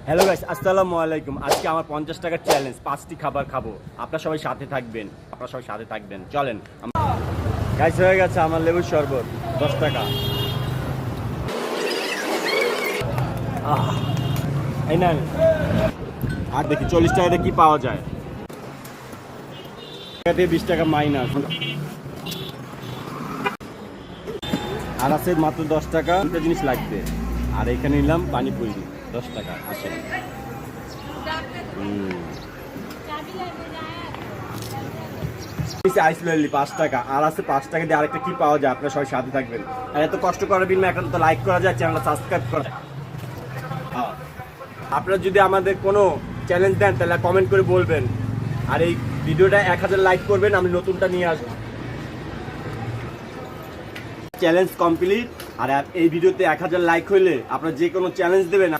Hello guys, আসসালামু আলাইকুম। আজকে আমার 50 টাকার চ্যালেঞ্জ, 5টি খাবার খাবো। আপনারা সবাই সাথে থাকবেন। চলেন গাইস, হয়ে গেছে আমার লেবুর শরবত 10 টাকা। এই নেন। আর দেখি 40 টাকাতে কি পাওয়া যায়। 20 টাকা মাইনাস, আর আছে মাত্র 10 টাকা। একটা জিনিস লাগবে, আর এখানে নিলাম পানিপুরি 10 টাকা। আসেন। আইস লইলি 5 টাকা, আর আছে 5 টাকা দিয়ে আরেকটা কি পাওয়া যায়। আপনারা সবাই সাথে থাকবেন। আর এত কষ্ট করার বিনিময়ে এখন তো লাইক করা যায়, চ্যানেলটা সাবস্ক্রাইব করা যায়। আপনারা যদি আমাদের কোনো চ্যালেঞ্জ দেন তাহলে কমেন্ট করে বলবেন, আর এই ভিডিওটা 1000 লাইক করবেন, আমি নতুনটা নিয়ে আসবো। Challenge complete. আর এই ভিডিওতে 1000 লাইক হইলে আপনারা যে কোনো চ্যালেঞ্জ দেবেন